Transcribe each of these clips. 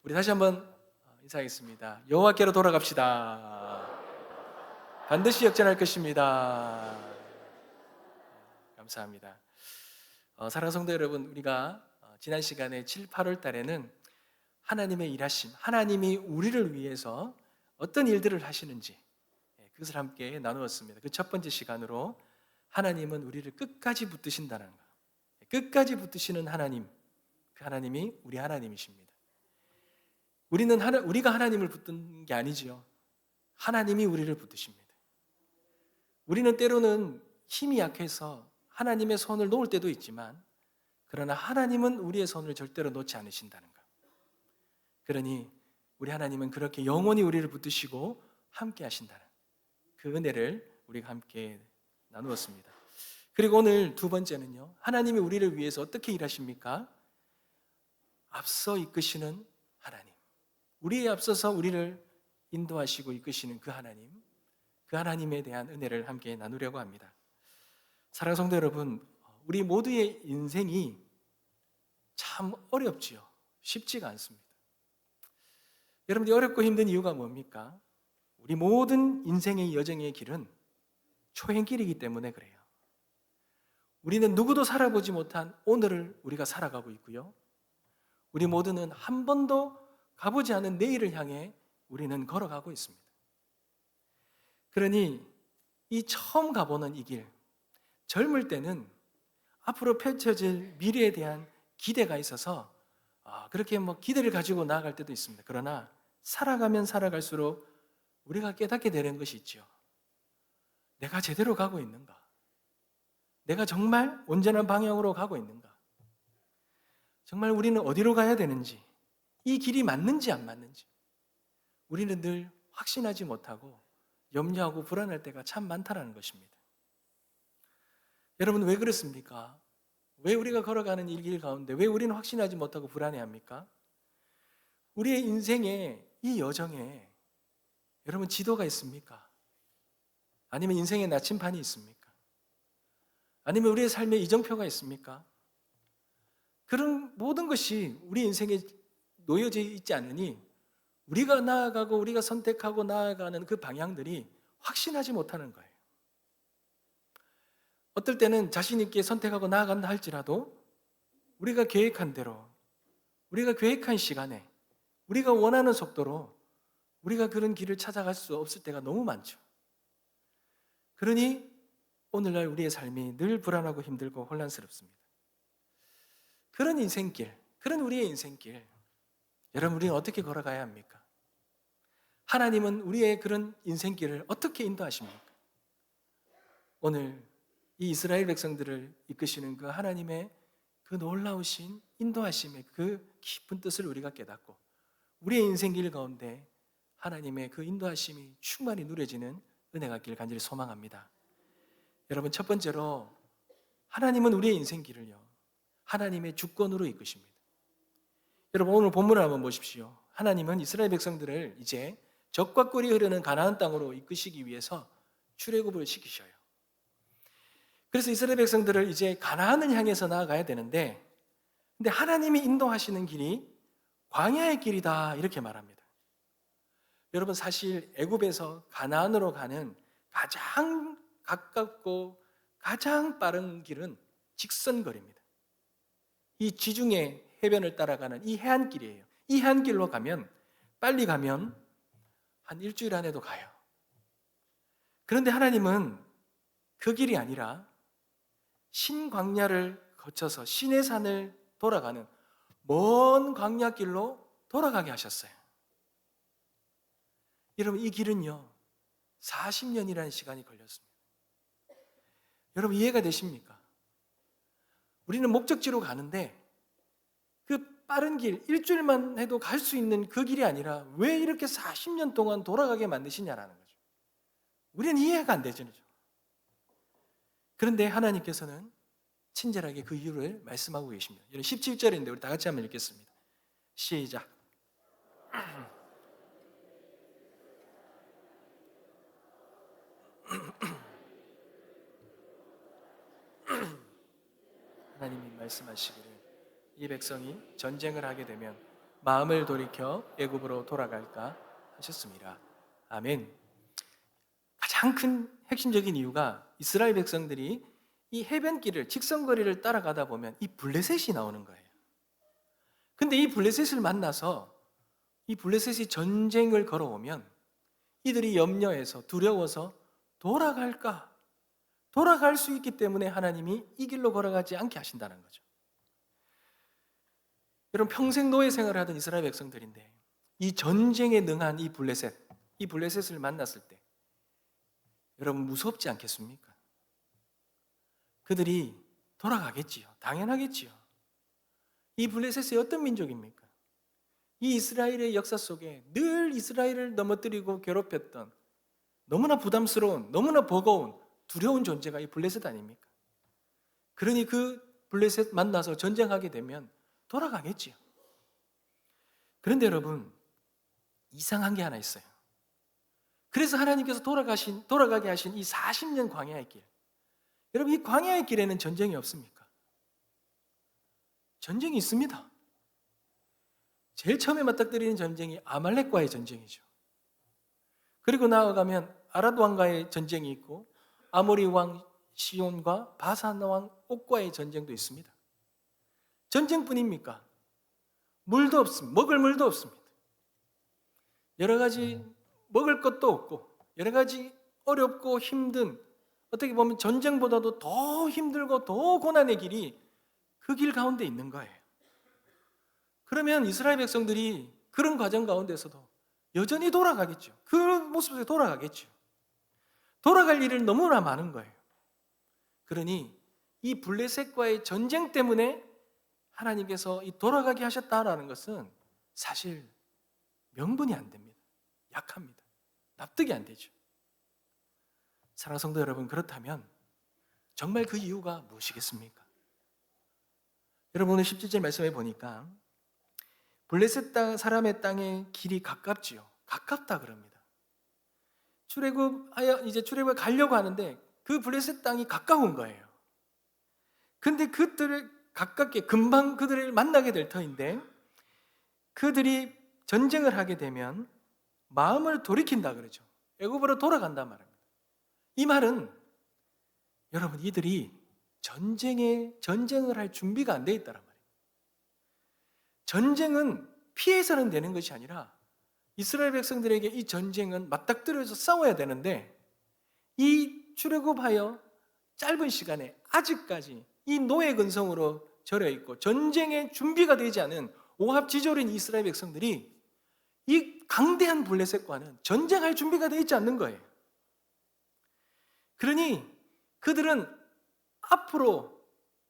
우리 다시 한번 인사하겠습니다. 여호와께로 돌아갑시다. 반드시 역전할 것입니다. 감사합니다. 사랑하는 성도 여러분, 우리가 지난 시간에 7, 8월 달에는 하나님의 일하심, 하나님이 우리를 위해서 어떤 일들을 하시는지 그것을 함께 나누었습니다. 그 첫 번째 시간으로 하나님은 우리를 끝까지 붙드신다는 것, 끝까지 붙드시는 하나님, 그 하나님이 우리 하나님이십니다. 우리가 하나님을 붙든 게 아니지요. 하나님이 우리를 붙드십니다. 우리는 때로는 힘이 약해서 하나님의 손을 놓을 때도 있지만, 그러나 하나님은 우리의 손을 절대로 놓지 않으신다는 것. 그러니 우리 하나님은 그렇게 영원히 우리를 붙드시고 함께 하신다는 그 은혜를 우리가 함께 나누었습니다. 그리고 오늘 두 번째는요, 하나님이 우리를 위해서 어떻게 일하십니까? 앞서 이끄시는 하나님, 우리에 앞서서 우리를 인도하시고 이끄시는 그 하나님에 대한 은혜를 함께 나누려고 합니다. 사랑하는 성도 여러분, 우리 모두의 인생이 참 어렵지요. 쉽지가 않습니다. 여러분들이 어렵고 힘든 이유가 뭡니까? 우리 모든 인생의 여정의 길은 초행길이기 때문에 그래요. 우리는 누구도 살아보지 못한 오늘을 우리가 살아가고 있고요. 우리 모두는 한 번도 가보지 않은 내일을 향해 우리는 걸어가고 있습니다. 그러니 이 처음 가보는 이 길, 젊을 때는 앞으로 펼쳐질 미래에 대한 기대가 있어서 그렇게 기대를 가지고 나아갈 때도 있습니다. 그러나 살아가면 살아갈수록 우리가 깨닫게 되는 것이 있죠. 내가 제대로 가고 있는가? 내가 정말 온전한 방향으로 가고 있는가? 정말 우리는 어디로 가야 되는지, 이 길이 맞는지 안 맞는지 우리는 늘 확신하지 못하고 염려하고 불안할 때가 참 많다는 것입니다. 여러분, 왜 그렇습니까? 왜 우리가 걸어가는 이 길 가운데 왜 우리는 확신하지 못하고 불안해합니까? 우리의 인생의 이 여정에 여러분 지도가 있습니까? 아니면 인생의 나침판이 있습니까? 아니면 우리의 삶의 이정표가 있습니까? 그런 모든 것이 우리 인생에 놓여져 있지 않으니 우리가 나아가고 우리가 선택하고 나아가는 그 방향들이 확신하지 못하는 거예요. 어떨 때는 자신 있게 선택하고 나아간다 할지라도 우리가 계획한 대로, 우리가 계획한 시간에, 우리가 원하는 속도로 우리가 그런 길을 찾아갈 수 없을 때가 너무 많죠. 그러니 오늘날 우리의 삶이 늘 불안하고 힘들고 혼란스럽습니다. 그런 인생길, 그런 우리의 인생길, 여러분 우리는 어떻게 걸어가야 합니까? 하나님은 우리의 그런 인생길을 어떻게 인도하십니까? 오늘 이 이스라엘 백성들을 이끄시는 그 하나님의 그 놀라우신 인도하심의 그 깊은 뜻을 우리가 깨닫고 우리의 인생길 가운데 하나님의 그 인도하심이 충만히 누려지는 은혜가 있기를 간절히 소망합니다. 여러분, 첫 번째로 하나님은 우리의 인생길을요, 하나님의 주권으로 이끄십니다. 여러분, 오늘 본문을 한번 보십시오. 하나님은 이스라엘 백성들을 이제 적과 꿀이 흐르는 가나안 땅으로 이끄시기 위해서 출애굽을 시키셔요. 그래서 이스라엘 백성들을 이제 가나안을 향해서 나아가야 되는데, 근데 하나님이 인도하시는 길이 광야의 길이다 이렇게 말합니다. 여러분, 사실 애굽에서 가나안으로 가는 가장 가깝고 가장 빠른 길은 직선거리입니다. 이 지중해 해변을 따라가는 이 해안길이에요. 이 해안길로 가면, 빨리 가면 한 일주일 안에도 가요. 그런데 하나님은 그 길이 아니라 신광야를 거쳐서 시내산을 돌아가는 먼 광야길로 돌아가게 하셨어요. 여러분, 이 길은요 40년이라는 시간이 걸렸습니다. 여러분, 이해가 되십니까? 우리는 목적지로 가는데 그 빠른 길, 일주일만 해도 갈 수 있는 그 길이 아니라 왜 이렇게 40년 동안 돌아가게 만드시냐라는 거죠. 우리는 이해가 안 되죠. 그런데 하나님께서는 친절하게 그 이유를 말씀하고 계십니다. 17절인데 우리 다 같이 한번 읽겠습니다. 시작. 하나님이 말씀하시기를 이 백성이 전쟁을 하게 되면 마음을 돌이켜 애굽으로 돌아갈까 하셨습니다. 아멘. 가장 큰 핵심적인 이유가 이스라엘 백성들이 이 해변길을 직선거리를 따라가다 보면 이 블레셋이 나오는 거예요. 근데 이 블레셋을 만나서 이 블레셋이 전쟁을 걸어오면 이들이 염려해서 두려워서 돌아갈 수 있기 때문에 하나님이 이 길로 걸어가지 않게 하신다는 거죠. 여러분, 평생 노예 생활을 하던 이스라엘 백성들인데 이 전쟁에 능한 이 블레셋을 만났을 때 여러분 무섭지 않겠습니까? 그들이 돌아가겠지요. 당연하겠지요. 이 블레셋이 어떤 민족입니까? 이 이스라엘의 역사 속에 늘 이스라엘을 넘어뜨리고 괴롭혔던 너무나 부담스러운, 너무나 버거운, 두려운 존재가 이 블레셋 아닙니까? 그러니 그 블레셋 만나서 전쟁하게 되면 돌아가겠지요. 그런데 여러분, 이상한 게 하나 있어요. 그래서 하나님께서 돌아가게 하신 이 40년 광야의 길. 여러분, 이 광야의 길에는 전쟁이 없습니까? 전쟁이 있습니다. 제일 처음에 맞닥뜨리는 전쟁이 아말렉과의 전쟁이죠. 그리고 나아가면 아랏 왕과의 전쟁이 있고 아모리 왕 시온과 바산 왕 옥과의 전쟁도 있습니다. 전쟁뿐입니까? 물도 없습니다. 먹을 물도 없습니다. 여러 가지 먹을 것도 없고 여러 가지 어렵고 힘든, 어떻게 보면 전쟁보다도 더 힘들고 더 고난의 길이 그 길 가운데 있는 거예요. 그러면 이스라엘 백성들이 그런 과정 가운데서도 여전히 돌아가겠죠. 그 모습에 돌아가겠죠. 돌아갈 일은 너무나 많은 거예요. 그러니 이 블레셋과의 전쟁 때문에 하나님께서 이 돌아가게 하셨다라는 것은 사실 명분이 안 됩니다. 약합니다. 납득이 안 되죠. 사랑하는 성도 여러분, 그렇다면 정말 그 이유가 무엇이겠습니까? 여러분, 오늘 17절 말씀해 보니까 블레셋 땅, 사람의 땅의 길이 가깝지요. 가깝다 그럽니다. 출애굽을 가려고 하는데 그 블레셋 땅이 가까운 거예요. 근데 그들을 가깝게 금방 그들을 만나게 될 터인데 그들이 전쟁을 하게 되면 마음을 돌이킨다 그러죠. 애굽으로 돌아간단 말입니다. 이 말은 여러분, 이들이 전쟁을 할 준비가 안 돼 있다란 말이에요. 전쟁은 피해서는 되는 것이 아니라 이스라엘 백성들에게 이 전쟁은 맞닥뜨려서 싸워야 되는데 이 출애굽하여 짧은 시간에 아직까지 이 노예 근성으로 절여 있고 전쟁에 준비가 되지 않은 오합지졸인 이스라엘 백성들이 이 강대한 블레셋과는 전쟁할 준비가 되어 있지 않는 거예요. 그러니 그들은 앞으로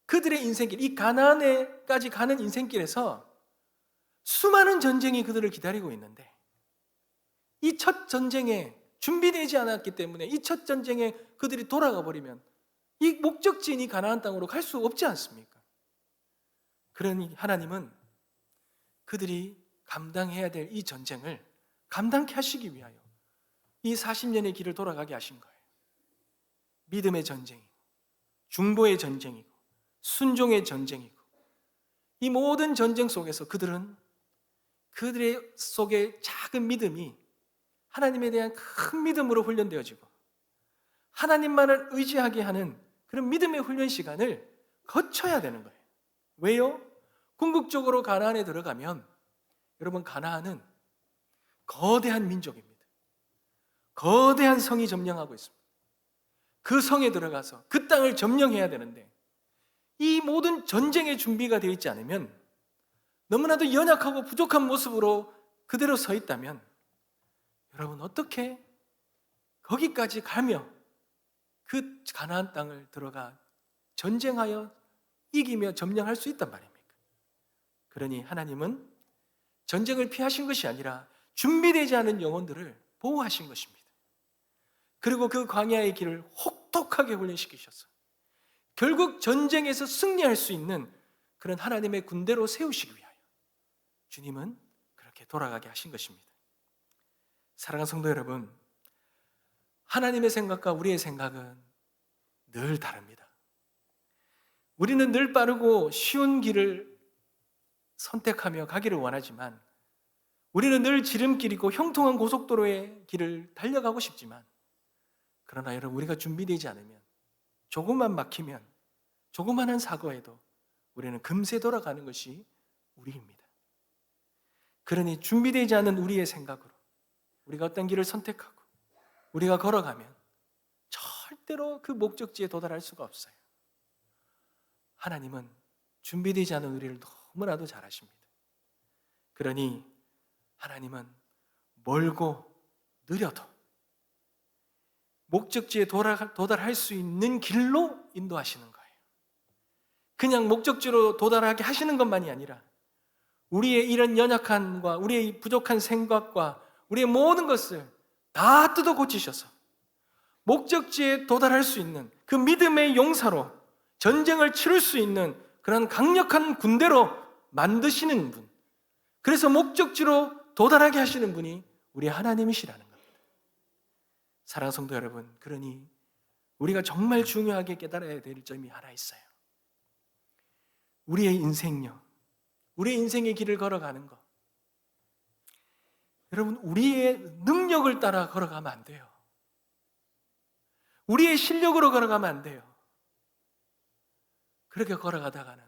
그들의 인생길, 이 가나안에까지 가는 인생길에서 수많은 전쟁이 그들을 기다리고 있는데 이 첫 전쟁에 준비되지 않았기 때문에 이 첫 전쟁에 그들이 돌아가 버리면 이 목적지인 이 가나안 땅으로 갈 수 없지 않습니까? 그러니 하나님은 그들이 감당해야 될 이 전쟁을 감당케 하시기 위하여 이 40년의 길을 돌아가게 하신 거예요. 믿음의 전쟁이고 중보의 전쟁이고 순종의 전쟁이고 이 모든 전쟁 속에서 그들의 속에 작은 믿음이 하나님에 대한 큰 믿음으로 훈련되어지고 하나님만을 의지하게 하는 그런 믿음의 훈련 시간을 거쳐야 되는 거예요. 왜요? 궁극적으로 가나안에 들어가면 여러분, 가나안은 거대한 민족입니다. 거대한 성이 점령하고 있습니다. 그 성에 들어가서 그 땅을 점령해야 되는데 이 모든 전쟁의 준비가 되어 있지 않으면 너무나도 연약하고 부족한 모습으로 그대로 서 있다면 여러분, 어떻게 거기까지 가며 그 가나안 땅을 들어가 전쟁하여 이기며 점령할 수 있단 말입니까? 그러니 하나님은 전쟁을 피하신 것이 아니라 준비되지 않은 영혼들을 보호하신 것입니다. 그리고 그 광야의 길을 혹독하게 훈련시키셔서 결국 전쟁에서 승리할 수 있는 그런 하나님의 군대로 세우시기 위하여 주님은 그렇게 돌아가게 하신 것입니다. 사랑하는 성도 여러분, 하나님의 생각과 우리의 생각은 늘 다릅니다. 우리는 늘 빠르고 쉬운 길을 선택하며 가기를 원하지만 우리는 늘 지름길이고 형통한 고속도로의 길을 달려가고 싶지만, 그러나 여러분, 우리가 준비되지 않으면, 조금만 막히면, 조그만한 사고에도 우리는 금세 돌아가는 것이 우리입니다. 그러니 준비되지 않은 우리의 생각으로 우리가 어떤 길을 선택하고 우리가 걸어가면 절대로 그 목적지에 도달할 수가 없어요. 하나님은 준비되지 않은 우리를 너무나도 잘 아십니다. 그러니 하나님은 멀고 느려도 목적지에 도달할 수 있는 길로 인도하시는 거예요. 그냥 목적지로 도달하게 하시는 것만이 아니라 우리의 이런 연약함과 우리의 부족한 생각과 우리의 모든 것을 다 뜯어 고치셔서 목적지에 도달할 수 있는 그 믿음의 용사로 전쟁을 치를 수 있는 그런 강력한 군대로 만드시는 분, 그래서 목적지로 도달하게 하시는 분이 우리 하나님이시라는 겁니다. 사랑하는 성도 여러분, 그러니 우리가 정말 중요하게 깨달아야 될 점이 하나 있어요. 우리의 인생요, 우리의 인생의 길을 걸어가는 것, 여러분, 우리의 능력을 따라 걸어가면 안 돼요. 우리의 실력으로 걸어가면 안 돼요. 그렇게 걸어가다가는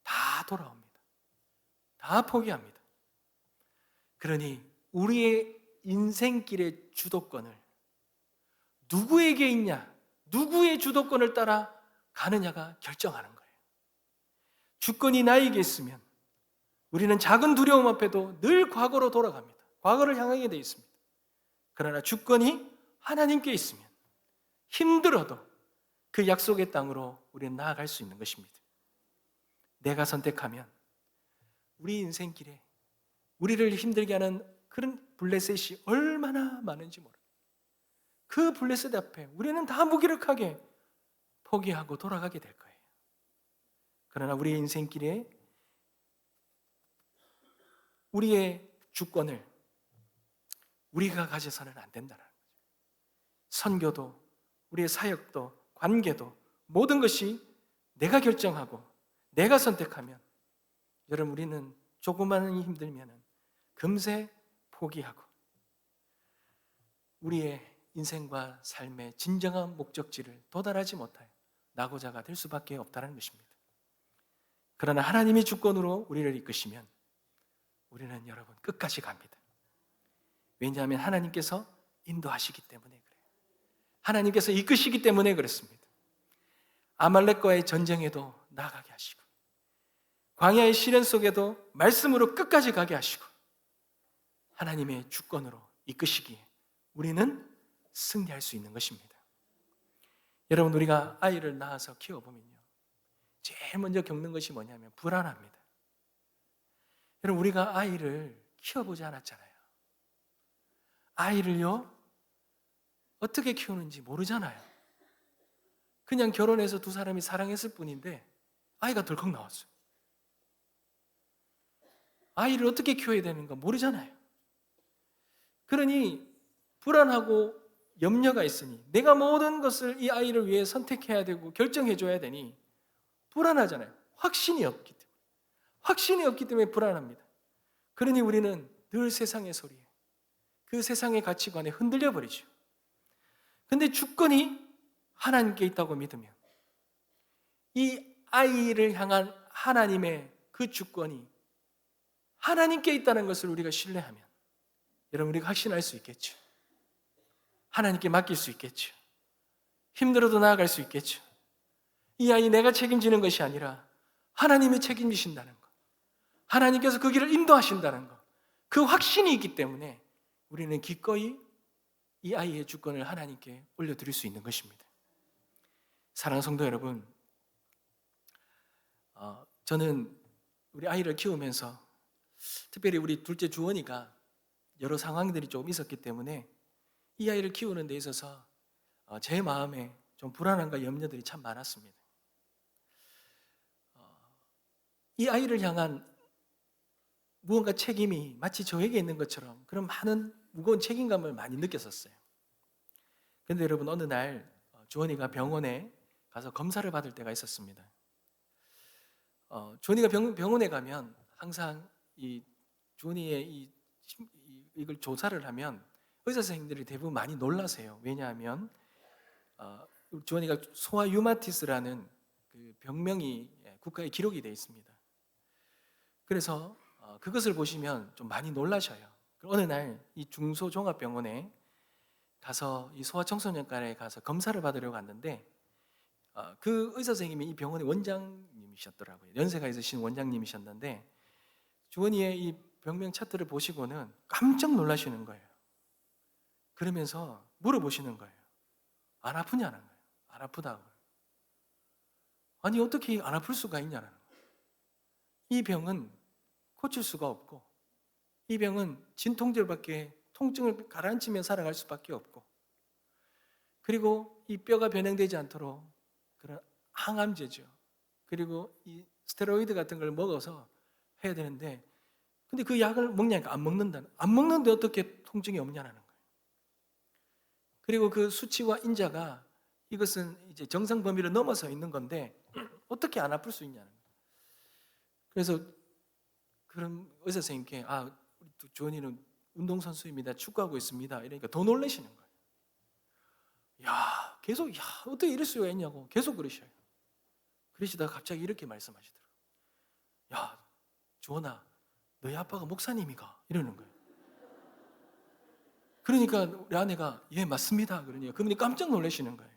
다 돌아옵니다. 다 포기합니다. 그러니 우리의 인생길의 주도권을 누구에게 있냐, 누구의 주도권을 따라 가느냐가 결정하는 거예요. 주권이 나에게 있으면 우리는 작은 두려움 앞에도 늘 과거로 돌아갑니다. 과거를 향하게 되어 있습니다. 그러나 주권이 하나님께 있으면 힘들어도 그 약속의 땅으로 우리는 나아갈 수 있는 것입니다. 내가 선택하면 우리 인생길에 우리를 힘들게 하는 그런 블레셋이 얼마나 많은지 모릅니다. 그 블레셋 앞에 우리는 다 무기력하게 포기하고 돌아가게 될 거예요. 그러나 우리의 인생길에 우리의 주권을 우리가 가져서는 안 된다는 거죠. 선교도, 우리의 사역도, 관계도, 모든 것이 내가 결정하고 내가 선택하면, 여러분, 우리는 조금만 힘들면 금세 포기하고 우리의 인생과 삶의 진정한 목적지를 도달하지 못하여 낙오자가 될 수밖에 없다는 것입니다. 그러나 하나님의 주권으로 우리를 이끄시면 우리는 여러분 끝까지 갑니다. 왜냐하면 하나님께서 인도하시기 때문에 그래요. 하나님께서 이끄시기 때문에 그렇습니다. 아말렉과의 전쟁에도 나가게 하시고 광야의 시련 속에도 말씀으로 끝까지 가게 하시고 하나님의 주권으로 이끄시기에 우리는 승리할 수 있는 것입니다. 여러분, 우리가 아이를 낳아서 키워보면요, 제일 먼저 겪는 것이 뭐냐면 불안합니다. 여러분, 우리가 아이를 키워보지 않았잖아요. 아이를요, 어떻게 키우는지 모르잖아요. 그냥 결혼해서 두 사람이 사랑했을 뿐인데 아이가 덜컥 나왔어요. 아이를 어떻게 키워야 되는가 모르잖아요. 그러니 불안하고 염려가 있으니 내가 모든 것을 이 아이를 위해 선택해야 되고 결정해줘야 되니 불안하잖아요. 확신이 없기 때문에 불안합니다. 그러니 우리는 늘 세상의 소리에, 그 세상의 가치관에 흔들려 버리죠. 근데 주권이 하나님께 있다고 믿으면 이 아이를 향한 하나님의 그 주권이 하나님께 있다는 것을 우리가 신뢰하면 여러분, 우리가 확신할 수 있겠죠. 하나님께 맡길 수 있겠죠. 힘들어도 나아갈 수 있겠죠. 이 아이 내가 책임지는 것이 아니라 하나님이 책임지신다는 것, 하나님께서 그 길을 인도하신다는 것, 그 확신이 있기 때문에 우리는 기꺼이 이 아이의 주권을 하나님께 올려드릴 수 있는 것입니다. 사랑하는 성도 여러분, 저는 우리 아이를 키우면서 특별히 우리 둘째 주원이가 여러 상황들이 조금 있었기 때문에 이 아이를 키우는 데 있어서 제 마음에 좀 불안함과 염려들이 참 많았습니다. 이 아이를 향한 무언가 책임이 마치 저에게 있는 것처럼 그런 많은 무거운 책임감을 많이 느꼈었어요. 그런데 여러분, 어느 날 주원이가 병원에 가서 검사를 받을 때가 있었습니다. 주원이가 병원에 가면 항상 이 주원이의 이 이걸 조사를 하면 의사 선생님들이 대부분 많이 놀라세요. 왜냐하면 주원이가 소아 유마티스라는 그 병명이 국가에 기록이 되어 있습니다. 그래서 그것을 보시면 좀 많이 놀라셔요. 어느 날 이 중소종합병원에 가서 이 소아청소년과에 가서 검사를 받으려고 갔는데 그 의사 선생님이 이 병원의 원장님이셨더라고요. 연세가 있으신 원장님이셨는데 주원이의 이 병명 차트를 보시고는 깜짝 놀라시는 거예요. 그러면서 물어보시는 거예요. 안 아프냐는 거예요. 안 아프다고. 아니 어떻게 안 아플 수가 있냐는 거예요. 이 병은 고칠 수가 없고 이 병은 진통제밖에 통증을 가라앉히며 살아갈 수밖에 없고 그리고 이 뼈가 변형되지 않도록 그런 항암제죠. 그리고 이 스테로이드 같은 걸 먹어서 해야 되는데 근데 그 약을 먹냐니까 안 먹는다는. 안 먹는데 어떻게 통증이 없냐는 거예요. 그리고 그 수치와 인자가 이것은 이제 정상 범위를 넘어서 있는 건데 어떻게 안 아플 수 있냐는 거예요. 그래서 그런 의사 선생님께 우리 주원이는 운동선수입니다. 축구하고 있습니다. 이러니까 더 놀라시는 거예요. 계속 어떻게 이럴 수가 있냐고 계속 그러셔요. 그러시다가 갑자기 이렇게 말씀하시더라고요. 주원아, 너희 아빠가 목사님이가? 이러는 거예요. 그러니까 우리 아내가 예 맞습니다. 그러니까 그분이 깜짝 놀라시는 거예요.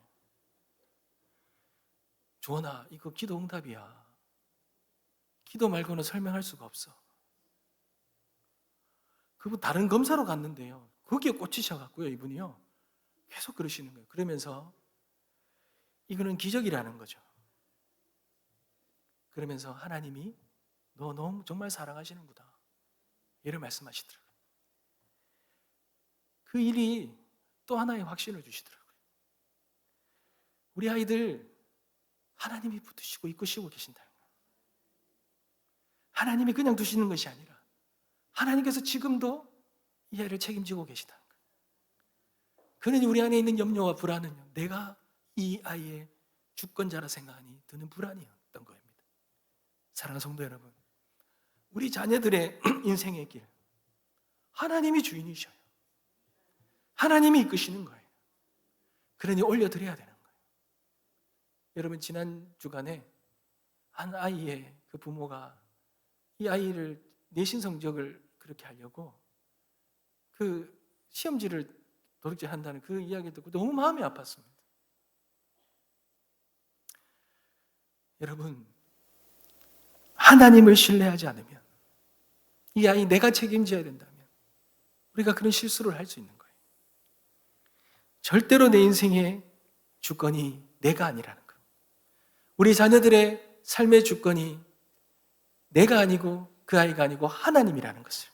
주원아, 이거 기도 응답이야. 기도 말고는 설명할 수가 없어. 그분 다른 검사로 갔는데요. 거기에 꽂히셔갖고요, 이분이요. 계속 그러시는 거예요. 그러면서 이거는 기적이라는 거죠. 그러면서 하나님이 너 너무 정말 사랑하시는구나. 이를 말씀하시더라고요. 그 일이 또 하나의 확신을 주시더라고요. 우리 아이들 하나님이 붙드시고 이끄시고 계신다는 거예요. 하나님이 그냥 두시는 것이 아니라 하나님께서 지금도 이 아이를 책임지고 계시다는 거예요. 그러니 우리 안에 있는 염려와 불안은요, 내가 이 아이의 주권자라 생각하니 드는 불안이었던 겁니다. 사랑하는 성도 여러분, 우리 자녀들의 인생의 길 하나님이 주인이셔요. 하나님이 이끄시는 거예요. 그러니 올려드려야 되는 거예요. 여러분, 지난 주간에 한 아이의 그 부모가 이 아이를 내신 성적을 그렇게 하려고 그 시험지를 도둑질한다는 그 이야기 듣고 너무 마음이 아팠습니다. 여러분, 하나님을 신뢰하지 않으면 이 아이 내가 책임져야 된다면 우리가 그런 실수를 할 수 있는 거예요. 절대로 내 인생의 주권이 내가 아니라는 것. 우리 자녀들의 삶의 주권이 내가 아니고 그 아이가 아니고 하나님이라는 것을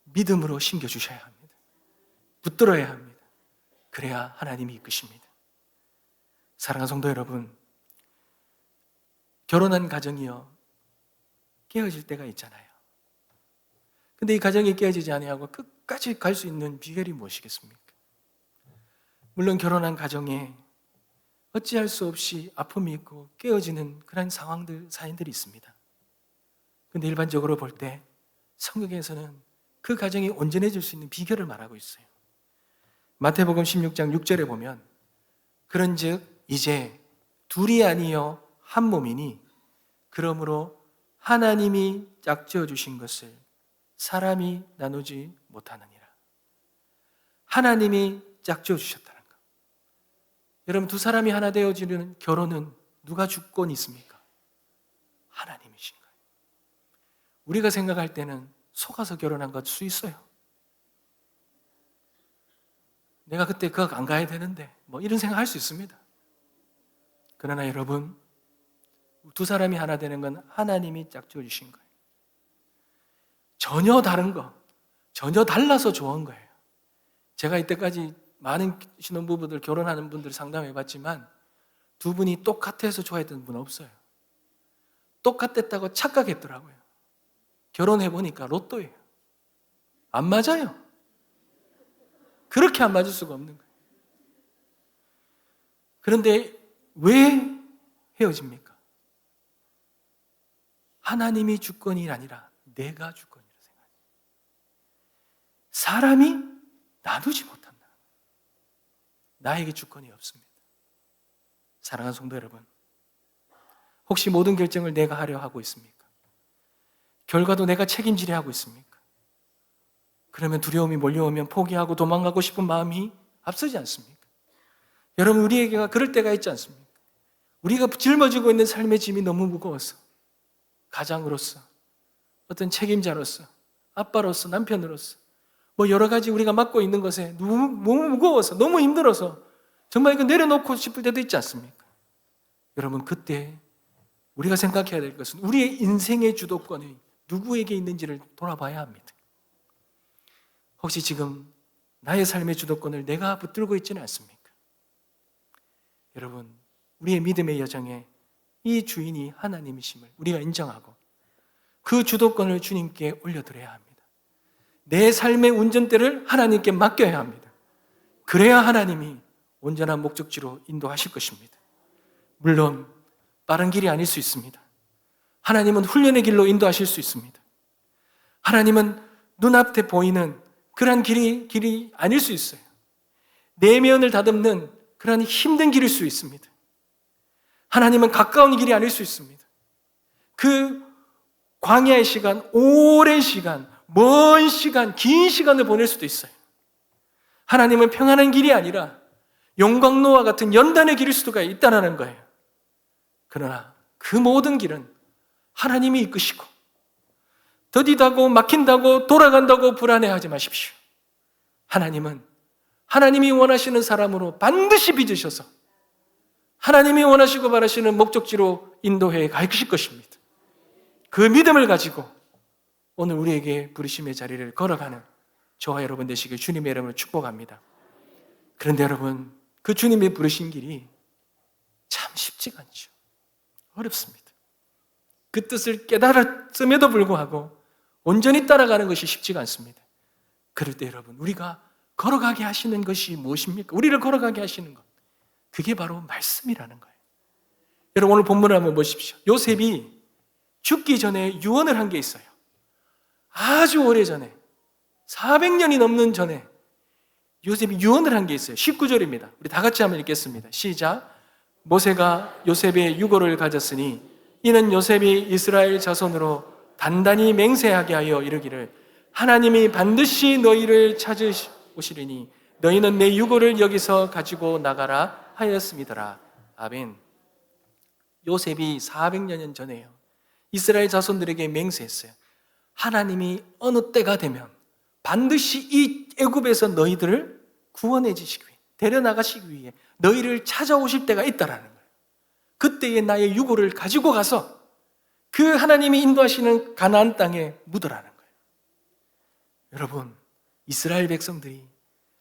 믿음으로 심겨주셔야 합니다. 붙들어야 합니다. 그래야 하나님이 이끄십니다. 사랑하는 성도 여러분, 결혼한 가정이요 깨어질 때가 있잖아요. 근데 이 가정이 깨어지지 아니하고 끝까지 갈 수 있는 비결이 무엇이겠습니까? 물론 결혼한 가정에 어찌할 수 없이 아픔이 있고 깨어지는 그런 상황들, 사연들이 있습니다. 근데 일반적으로 볼 때 성경에서는 그 가정이 온전해질 수 있는 비결을 말하고 있어요. 마태복음 16장 6절에 보면 그런즉 이제 둘이 아니여 한 몸이니 그러므로 하나님이 짝지어 주신 것을 사람이 나누지 못하느니라. 하나님이 짝지어 주셨다는 것. 여러분, 두 사람이 하나 되어지는 결혼은 누가 주권이 있습니까? 하나님이신 거예요. 우리가 생각할 때는 속아서 결혼한 것 수 있어요. 내가 그때 그거 안 가야 되는데 이런 생각할 수 있습니다. 그러나 여러분, 두 사람이 하나 되는 건 하나님이 짝지어 주신 거예요. 전혀 다른 거, 전혀 달라서 좋은 거예요. 제가 이때까지 많은 신혼부부들, 결혼하는 분들 상담해봤지만 두 분이 똑같아서 좋아했던 분은 없어요. 똑같았다고 착각했더라고요. 결혼해보니까 로또예요. 안 맞아요. 그렇게 안 맞을 수가 없는 거예요. 그런데 왜 헤어집니까? 하나님이 주권이 아니라 내가 주권이라 생각해요. 사람이 나누지 못한다. 나에게 주권이 없습니다. 사랑하는 성도 여러분, 혹시 모든 결정을 내가 하려 하고 있습니까? 결과도 내가 책임지려 하고 있습니까? 그러면 두려움이 몰려오면 포기하고 도망가고 싶은 마음이 앞서지 않습니까? 여러분, 우리에게가 그럴 때가 있지 않습니까? 우리가 짊어지고 있는 삶의 짐이 너무 무거워서, 가장으로서, 어떤 책임자로서, 아빠로서, 남편으로서, 여러 가지 우리가 맡고 있는 것에 너무 무거워서, 너무 힘들어서 정말 이거 내려놓고 싶을 때도 있지 않습니까? 여러분, 그때 우리가 생각해야 될 것은 우리의 인생의 주도권이 누구에게 있는지를 돌아봐야 합니다. 혹시 지금 나의 삶의 주도권을 내가 붙들고 있지는 않습니까? 여러분, 우리의 믿음의 여정에 이 주인이 하나님이심을 우리가 인정하고 그 주도권을 주님께 올려드려야 합니다. 내 삶의 운전대를 하나님께 맡겨야 합니다. 그래야 하나님이 온전한 목적지로 인도하실 것입니다. 물론 빠른 길이 아닐 수 있습니다. 하나님은 훈련의 길로 인도하실 수 있습니다. 하나님은 눈앞에 보이는 그러한 길이 아닐 수 있어요. 내면을 다듬는 그러한 힘든 길일 수 있습니다. 하나님은 가까운 길이 아닐 수 있습니다. 그 광야의 시간, 오랜 시간, 먼 시간, 긴 시간을 보낼 수도 있어요. 하나님은 평안한 길이 아니라 용광로와 같은 연단의 길일 수도 있다는 거예요. 그러나 그 모든 길은 하나님이 이끄시고 더디다고 막힌다고 돌아간다고 불안해하지 마십시오. 하나님은 하나님이 원하시는 사람으로 반드시 빚으셔서 하나님이 원하시고 바라시는 목적지로 인도해 가실 것입니다. 그 믿음을 가지고 오늘 우리에게 부르심의 자리를 걸어가는 저와 여러분 되시길 주님의 이름으로 축복합니다. 그런데 여러분, 그 주님의 부르신 길이 참 쉽지가 않죠. 어렵습니다. 그 뜻을 깨달았음에도 불구하고 온전히 따라가는 것이 쉽지가 않습니다. 그럴 때 여러분, 우리가 걸어가게 하시는 것이 무엇입니까? 우리를 걸어가게 하시는 것, 그게 바로 말씀이라는 거예요. 여러분, 오늘 본문을 한번 보십시오. 요셉이 죽기 전에 유언을 한 게 있어요. 아주 오래전에 400년이 넘는 전에 요셉이 유언을 한 게 있어요. 19절입니다. 우리 다 같이 한번 읽겠습니다. 시작. 모세가 요셉의 유고를 가졌으니 이는 요셉이 이스라엘 자손으로 단단히 맹세하게 하여 이르기를 하나님이 반드시 너희를 찾으시리니 너희는 내 유고를 여기서 가지고 나가라 하였음이더라. 아멘. 요셉이 400년 전에요, 이스라엘 자손들에게 맹세했어요. 하나님이 어느 때가 되면 반드시 이 애굽에서 너희들을 구원해 주시기 위해, 데려나가시기 위해 너희를 찾아오실 때가 있다라는 거예요. 그때의 나의 유고를 가지고 가서 그 하나님이 인도하시는 가나안 땅에 묻으라는 거예요. 여러분, 이스라엘 백성들이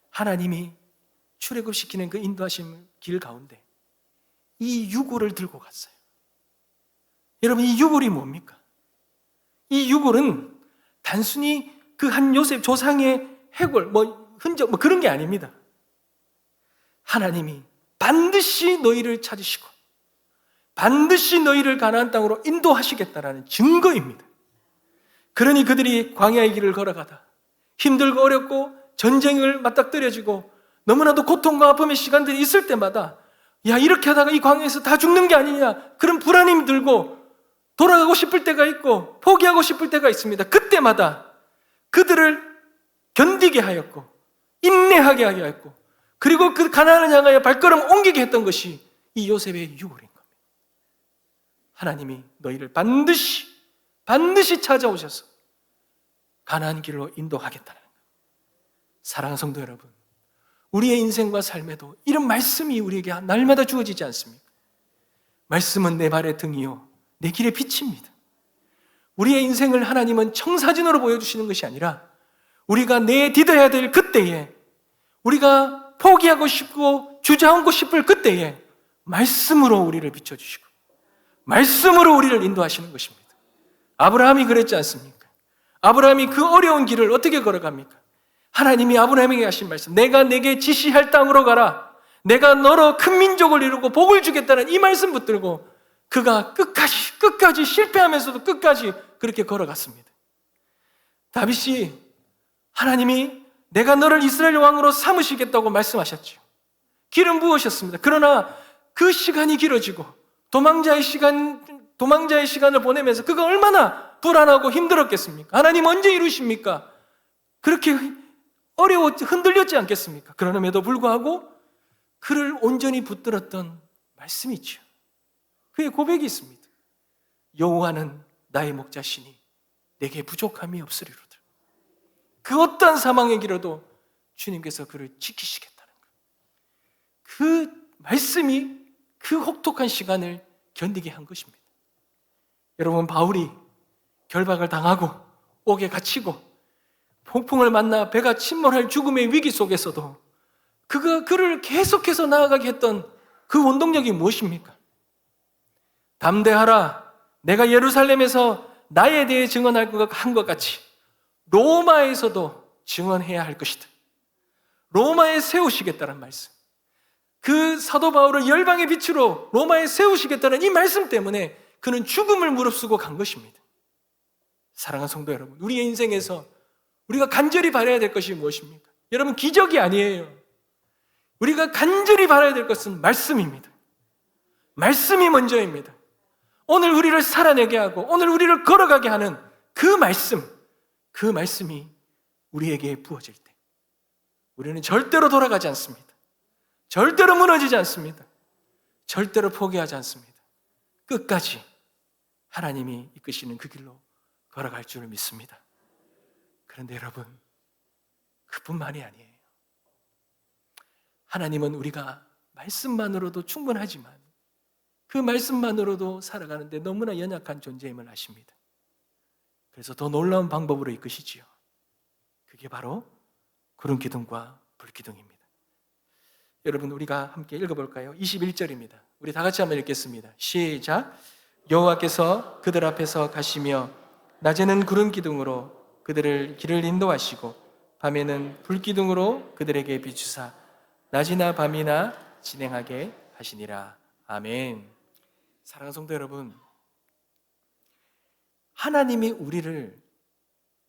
하나님이 출애굽시키는 그 인도하심 길 가운데 이 유고를 들고 갔어요. 여러분, 이 유골이 뭡니까? 이 유골은 단순히 그 한 요셉 조상의 해골, 흔적, 그런 게 아닙니다. 하나님이 반드시 너희를 찾으시고 반드시 너희를 가나안 땅으로 인도하시겠다라는 증거입니다. 그러니 그들이 광야의 길을 걸어가다 힘들고 어렵고 전쟁을 맞닥뜨려지고 너무나도 고통과 아픔의 시간들이 있을 때마다 야, 이렇게 하다가 이 광야에서 다 죽는 게 아니냐, 그런 불안함이 들고 돌아가고 싶을 때가 있고 포기하고 싶을 때가 있습니다. 그때마다 그들을 견디게 하였고 인내하게 하게 하였고 그리고 그 가나안을 향하여 발걸음을 옮기게 했던 것이 이 요셉의 유골인 겁니다. 하나님이 너희를 반드시 찾아오셔서 가나안 길로 인도하겠다는 거예요. 사랑하는 성도 여러분, 우리의 인생과 삶에도 이런 말씀이 우리에게 날마다 주어지지 않습니까? 말씀은 내 발의 등이요 내 길의 빛입니다. 우리의 인생을 하나님은 청사진으로 보여주시는 것이 아니라 우리가 내딛어야 될 그때에, 우리가 포기하고 싶고 주저앉고 싶을 그때에 말씀으로 우리를 비춰주시고 말씀으로 우리를 인도하시는 것입니다. 아브라함이 그랬지 않습니까? 아브라함이 그 어려운 길을 어떻게 걸어갑니까? 하나님이 아브라함에게 하신 말씀, 내가 내게 지시할 땅으로 가라, 내가 너로 큰 민족을 이루고 복을 주겠다는 이 말씀 붙들고 그가 끝까지 실패하면서도 끝까지 그렇게 걸어갔습니다. 다윗이 하나님이 내가 너를 이스라엘 왕으로 삼으시겠다고 말씀하셨죠. 기름 부으셨습니다. 그러나 그 시간이 길어지고 도망자의 시간을 보내면서 그가 얼마나 불안하고 힘들었겠습니까? 하나님 언제 이루십니까? 그렇게 흔들렸지 않겠습니까? 그럼에도 불구하고 그를 온전히 붙들었던 말씀이 있죠. 그의 고백이 있습니다. 여호와는 나의 목자시니 내게 부족함이 없으리로다. 그 어떠한 상황에 길어도 주님께서 그를 지키시겠다는 것. 그 말씀이 그 혹독한 시간을 견디게 한 것입니다. 여러분, 바울이 결박을 당하고 옥에 갇히고 폭풍을 만나 배가 침몰할 죽음의 위기 속에서도 그를 계속해서 나아가게 했던 그 원동력이 무엇입니까? 담대하라. 내가 예루살렘에서 나에 대해 증언할 것 같이 로마에서도 증언해야 할 것이다. 로마에 세우시겠다는 말씀. 그 사도 바울을 열방의 빛으로 로마에 세우시겠다는 이 말씀 때문에 그는 죽음을 무릅쓰고 간 것입니다. 사랑하는 성도 여러분, 우리의 인생에서 우리가 간절히 바라야 될 것이 무엇입니까? 여러분, 기적이 아니에요. 우리가 간절히 바라야 될 것은 말씀입니다. 말씀이 먼저입니다. 오늘 우리를 살아내게 하고 오늘 우리를 걸어가게 하는 그 말씀이 우리에게 부어질 때 우리는 절대로 돌아가지 않습니다. 절대로 무너지지 않습니다. 절대로 포기하지 않습니다. 끝까지 하나님이 이끄시는 그 길로 걸어갈 줄을 믿습니다. 그런데 여러분, 그뿐만이 아니에요. 하나님은 우리가 말씀만으로도 충분하지만 그 말씀만으로도 살아가는데 너무나 연약한 존재임을 아십니다. 그래서 더 놀라운 방법으로 이끄시지요. 그게 바로 구름기둥과 불기둥입니다. 여러분, 우리가 함께 읽어볼까요? 21절입니다. 우리 다 같이 한번 읽겠습니다. 시작. 여호와께서 그들 앞에서 가시며 낮에는 구름기둥으로 그들을 길을 인도하시고 밤에는 불기둥으로 그들에게 비추사 낮이나 밤이나 진행하게 하시니라. 아멘. 사랑하는 성도 여러분, 하나님이 우리를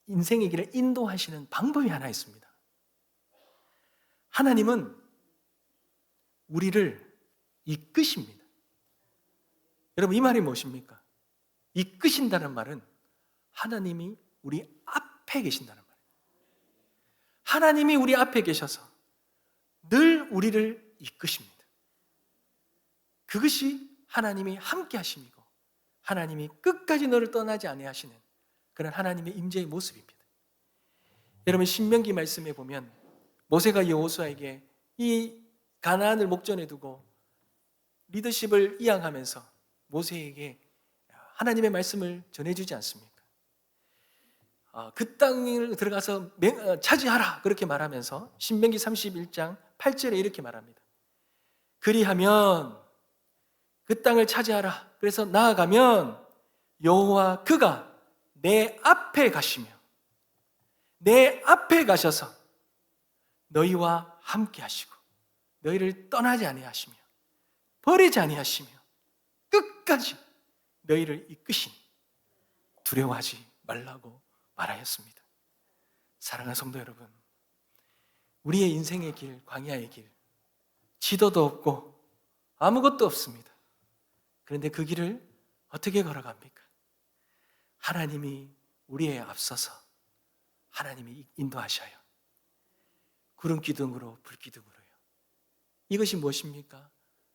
인생의 길을 인도하시는 방법이 하나 있습니다. 하나님은 우리를 이끄십니다. 여러분, 이 말이 무엇입니까? 이끄신다는 말은 하나님이 우리 앞에 계신다는 말이에요. 하나님이 우리 앞에 계셔서 늘 우리를 이끄십니다. 그것이 하나님이 함께 하심이고 하나님이 끝까지 너를 떠나지 아니하시는 그런 하나님의 임재의 모습입니다. 여러분, 신명기 말씀에 보면 모세가 여호수아에게 이 가나안을 목전에 두고 리더십을 이양하면서 모세에게 하나님의 말씀을 전해주지 않습니까? 그 땅을 들어가서 차지하라 그렇게 말하면서 신명기 31장 8절에 이렇게 말합니다. 그리하면 그 땅을 차지하라. 그래서 나아가면 여호와 그가 내 앞에 가시며 내 앞에 가셔서 너희와 함께 하시고 너희를 떠나지 아니하시며 버리지 아니하시며 끝까지 너희를 이끄시니 두려워하지 말라고 말하였습니다. 사랑하는 성도 여러분, 우리의 인생의 길, 광야의 길, 지도도 없고 아무것도 없습니다. 그런데 그 길을 어떻게 걸어갑니까? 하나님이 우리에 앞서서 하나님이 인도하셔요. 구름기둥으로 불기둥으로요. 이것이 무엇입니까?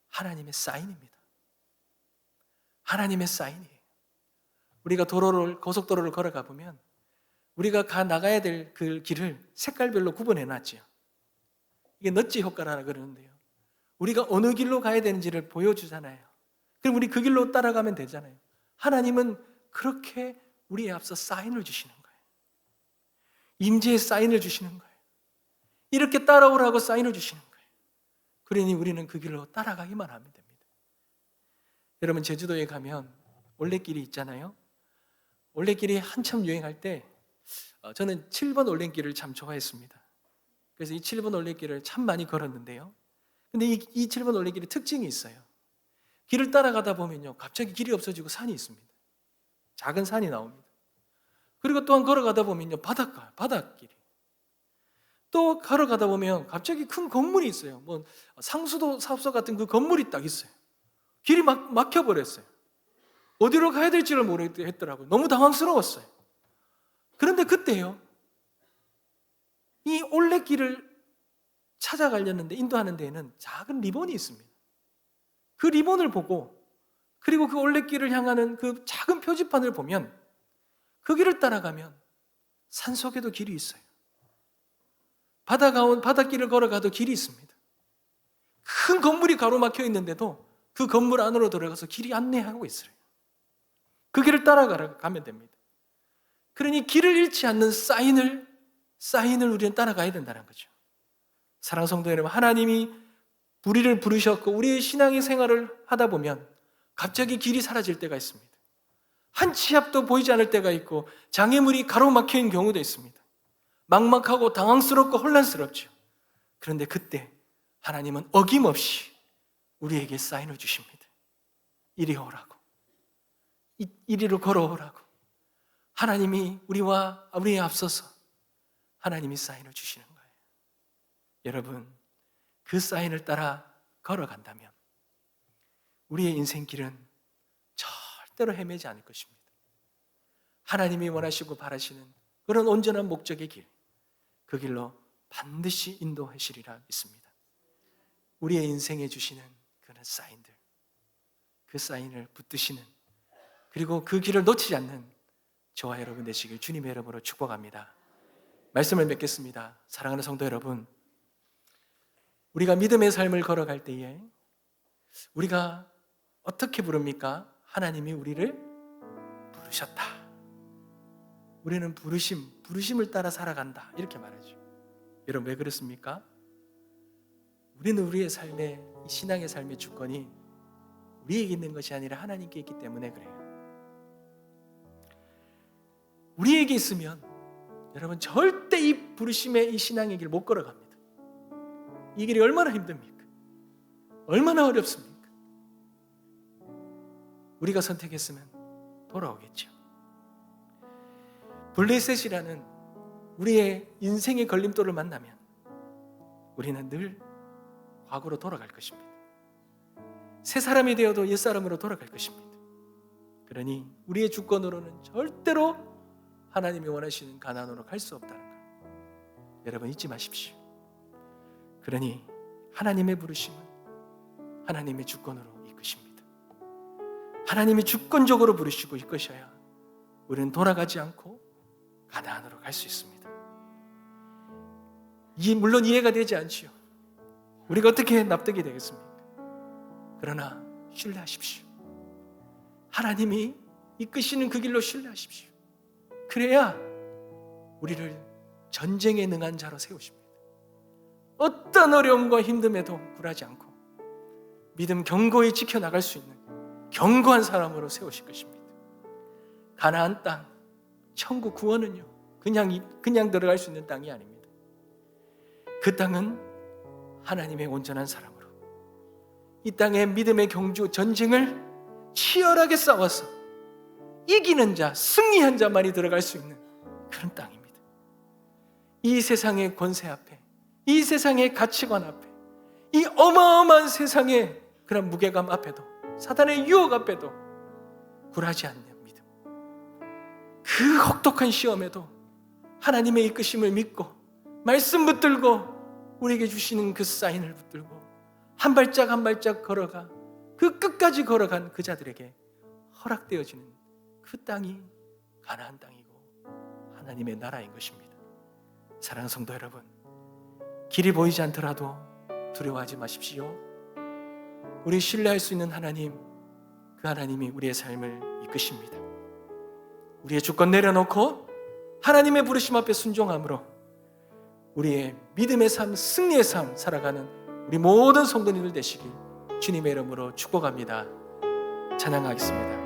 하나님의 사인입니다. 하나님의 사인이에요. 우리가 고속도로를 걸어가 보면 우리가 나가야 될 그 길을 색깔별로 구분해 놨죠. 이게 넛지 효과라 그러는데요. 우리가 어느 길로 가야 되는지를 보여주잖아요. 그럼 우리 그 길로 따라가면 되잖아요. 하나님은 그렇게 우리에 앞서 사인을 주시는 거예요. 임재의 사인을 주시는 거예요. 이렇게 따라오라고 사인을 주시는 거예요. 그러니 우리는 그 길로 따라가기만 하면 됩니다. 여러분, 제주도에 가면 올레길이 있잖아요. 올레길이 한참 유행할 때 저는 7번 올레길을 참 좋아했습니다. 그래서 이 7번 올레길을 참 많이 걸었는데요. 근데 이 7번 올레길이 특징이 있어요. 길을 따라가다 보면요, 갑자기 길이 없어지고 산이 있습니다. 작은 산이 나옵니다. 그리고 또한 걸어가다 보면요, 바닷길이. 또 걸어가다 보면 갑자기 큰 건물이 있어요. 뭐 상수도 사업소 같은 그 건물이 딱 있어요. 길이 막혀버렸어요. 어디로 가야 될지를 모르겠더라고요. 너무 당황스러웠어요. 그런데 그때요, 이 올레길을 찾아가려는데 인도하는 데에는 작은 리본이 있습니다. 그 리본을 보고, 그리고 그 올레길을 향하는 그 작은 표지판을 보면 그 길을 따라가면 산속에도 길이 있어요. 바닷길을 걸어가도 길이 있습니다. 큰 건물이 가로막혀 있는데도 그 건물 안으로 들어가서 길이 안내하고 있어요. 그 길을 따라가면 됩니다. 그러니 길을 잃지 않는 사인을 우리는 따라가야 된다는 거죠. 사랑하는 성도 여러분, 하나님이 우리를 부르셨고 우리의 신앙의 생활을 하다 보면 갑자기 길이 사라질 때가 있습니다. 한 치 앞도 보이지 않을 때가 있고 장애물이 가로막혀 있는 경우도 있습니다. 막막하고 당황스럽고 혼란스럽죠. 그런데 그때 하나님은 어김없이 우리에게 사인을 주십니다. 이리 오라고, 이리로 걸어오라고. 하나님이 우리에 앞서서 하나님이 사인을 주시는 거예요. 여러분, 그 사인을 따라 걸어간다면 우리의 인생길은 절대로 헤매지 않을 것입니다. 하나님이 원하시고 바라시는 그런 온전한 목적의 길, 그 길로 반드시 인도하시리라 믿습니다. 우리의 인생에 주시는 그런 사인들, 그 사인을 붙드시는, 그리고 그 길을 놓치지 않는 저와 여러분 되시길 주님의 이름으로 축복합니다. 말씀을 맺겠습니다. 사랑하는 성도 여러분, 우리가 믿음의 삶을 걸어갈 때에 우리가 어떻게 부릅니까? 하나님이 우리를 부르셨다. 우리는 부르심을 따라 살아간다, 이렇게 말하죠. 여러분, 왜 그렇습니까? 우리는 우리의 삶의, 이 신앙의 삶의 주권이 우리에게 있는 것이 아니라 하나님께 있기 때문에 그래요. 우리에게 있으면 여러분 절대 이 부르심의 이 신앙의 길 못 걸어갑니다. 이 길이 얼마나 힘듭니까? 얼마나 어렵습니까? 우리가 선택했으면 돌아오겠죠. 블레셋이라는 우리의 인생의 걸림돌을 만나면 우리는 늘 과거로 돌아갈 것입니다. 새 사람이 되어도 옛 사람으로 돌아갈 것입니다. 그러니 우리의 주권으로는 절대로 하나님이 원하시는 가나안으로 갈 수 없다는 것, 여러분 잊지 마십시오. 그러니 하나님의 부르심은 하나님의 주권으로 이끄십니다. 하나님이 주권적으로 부르시고 이끄셔야 우리는 돌아가지 않고 가나안으로 갈 수 있습니다. 물론 이해가 되지 않지요. 우리가 어떻게 납득이 되겠습니까? 그러나 신뢰하십시오. 하나님이 이끄시는 그 길로 신뢰하십시오. 그래야 우리를 전쟁에 능한 자로 세우십니다. 어떤 어려움과 힘듦에도 굴하지 않고 믿음 견고히 지켜나갈 수 있는 견고한 사람으로 세우실 것입니다. 가나안 땅, 천국 구원은요, 그냥 들어갈 수 있는 땅이 아닙니다. 그 땅은 하나님의 온전한 사람으로 이 땅의 믿음의 경주 전쟁을 치열하게 싸워서 이기는 자, 승리한 자만이 들어갈 수 있는 그런 땅입니다. 이 세상의 권세 앞에, 이 세상의 가치관 앞에, 이 어마어마한 세상의 그런 무게감 앞에도, 사단의 유혹 앞에도 굴하지 않는 믿음, 그 혹독한 시험에도 하나님의 이끄심을 믿고 말씀 붙들고 우리에게 주시는 그 사인을 붙들고 한 발짝 한 발짝 걸어가 그 끝까지 걸어간 그 자들에게 허락되어지는 그 땅이 가나안 땅이고 하나님의 나라인 것입니다. 사랑하는 성도 여러분, 길이 보이지 않더라도 두려워하지 마십시오. 우리 신뢰할 수 있는 하나님, 그 하나님이 우리의 삶을 이끄십니다. 우리의 주권 내려놓고 하나님의 부르심 앞에 순종함으로 우리의 믿음의 삶, 승리의 삶 살아가는 우리 모든 성도님들 되시길 주님의 이름으로 축복합니다. 찬양하겠습니다.